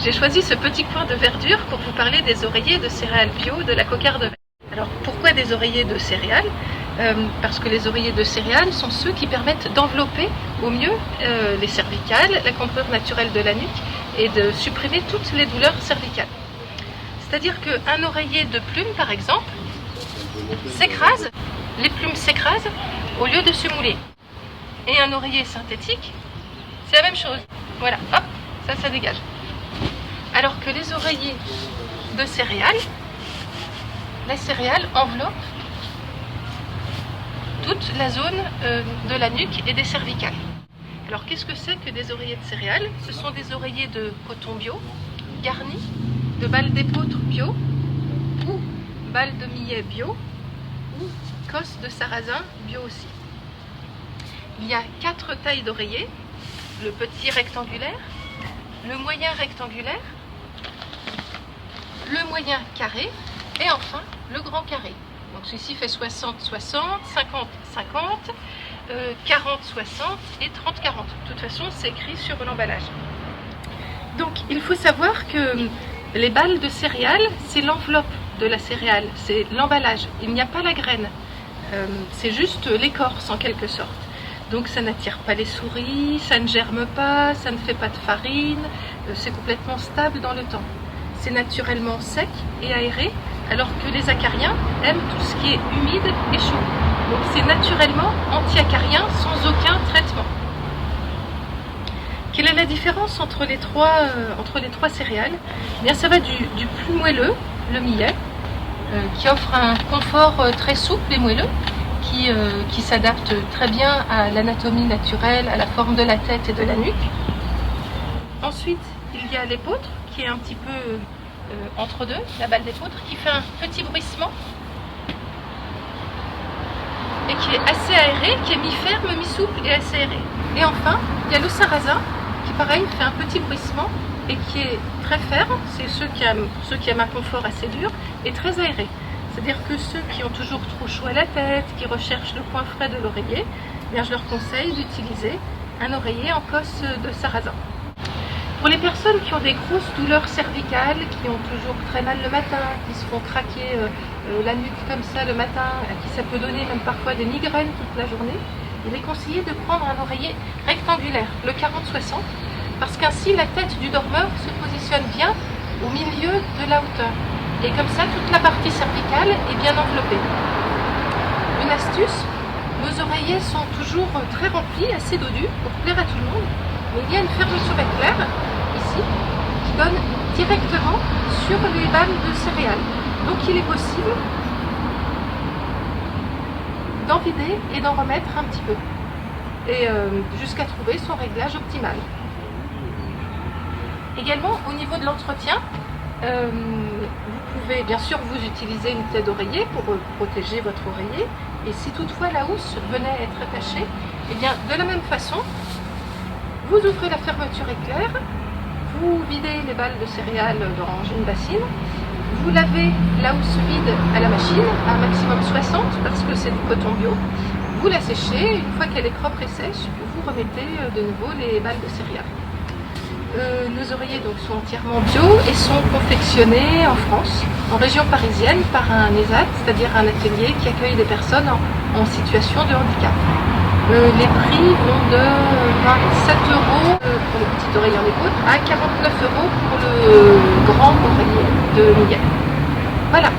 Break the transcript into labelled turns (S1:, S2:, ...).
S1: J'ai choisi ce petit coin de verdure pour vous parler des oreillers de céréales bio de la cocarde verte. Alors pourquoi des oreillers de céréales? Parce que les oreillers de céréales sont ceux qui permettent d'envelopper au mieux les cervicales, la cambrure naturelle de la nuque et de supprimer toutes les douleurs cervicales. C'est-à-dire qu'un oreiller de plumes, par exemple, s'écrase, les plumes s'écrasent au lieu de se mouler. Et un oreiller synthétique, c'est la même chose. Voilà, hop, ça dégage. Alors que les oreillers de céréales, les céréales enveloppent toute la zone de la nuque et des cervicales. Alors qu'est-ce que c'est que des oreillers de céréales? Ce sont des oreillers de coton bio, garnis de balles d'épeautre bio, ou balles de millet bio, ou cosses de sarrasin bio aussi. Il y a 4 tailles d'oreillers: le petit rectangulaire, le moyen rectangulaire, le moyen carré et enfin le grand carré. Donc celui-ci fait 60-60, 50-50, 40-60 et 30-40. De toute façon, c'est écrit sur l'emballage. Donc il faut savoir que les balles de céréales, c'est l'enveloppe de la céréale, c'est l'emballage. Il n'y a pas la graine, c'est juste l'écorce en quelque sorte. Donc ça n'attire pas les souris, ça ne germe pas, ça ne fait pas de farine, c'est complètement stable dans le temps. C'est naturellement sec et aéré, alors que les acariens aiment tout ce qui est humide et chaud. Donc c'est naturellement anti-acarien sans aucun traitement. Quelle est la différence entre les trois céréales? Eh bien, ça va du plus moelleux, le millet, qui offre un confort très souple et moelleux, qui s'adapte très bien à l'anatomie naturelle, à la forme de la tête et de la nuque. Ensuite, il y a l'épeautre, qui est un petit peu entre deux, la balle d'épeautre, qui fait un petit bruissement et qui est assez aéré, qui est mi-ferme, mi-souple et assez aéré. Et enfin, il y a le sarrasin, qui pareil fait un petit bruissement et qui est très ferme, c'est ceux qui aiment un confort assez dur, et très aéré. C'est-à-dire que ceux qui ont toujours trop chaud à la tête, qui recherchent le coin frais de l'oreiller, eh bien je leur conseille d'utiliser un oreiller en cosse de sarrasin. Pour les personnes qui ont des grosses douleurs cervicales, qui ont toujours très mal le matin, qui se font craquer la nuque comme ça le matin, à qui ça peut donner même parfois des migraines toute la journée, il est conseillé de prendre un oreiller rectangulaire, le 40-60, parce qu'ainsi la tête du dormeur se positionne bien au milieu de la hauteur. Et comme ça, toute la partie cervicale est bien enveloppée. Une astuce, nos oreillers sont toujours très remplis, assez dodus, pour plaire à tout le monde. Mais il y a une fermeture éclair, ici, qui donne directement sur les balles de céréales. Donc il est possible d'en vider et d'en remettre un petit peu. Et jusqu'à trouver son réglage optimal. Également, au niveau de l'entretien, vous pouvez bien sûr vous utiliser une tête d'oreiller pour protéger votre oreiller, et si toutefois la housse venait à être attachée, eh bien de la même façon, vous ouvrez la fermeture éclair, vous videz les balles de céréales dans une bassine, vous lavez la housse vide à la machine, à un maximum 60 parce que c'est du coton bio, vous la séchez, une fois qu'elle est propre et sèche, vous remettez de nouveau les balles de céréales. Nos oreillers donc sont entièrement bio et sont confectionnés en France, en région parisienne, par un ESAT, c'est-à-dire un atelier qui accueille des personnes en situation de handicap. Les prix vont de 27 € pour le petit oreiller en épaule à 49 € pour le grand oreiller de millet. Voilà.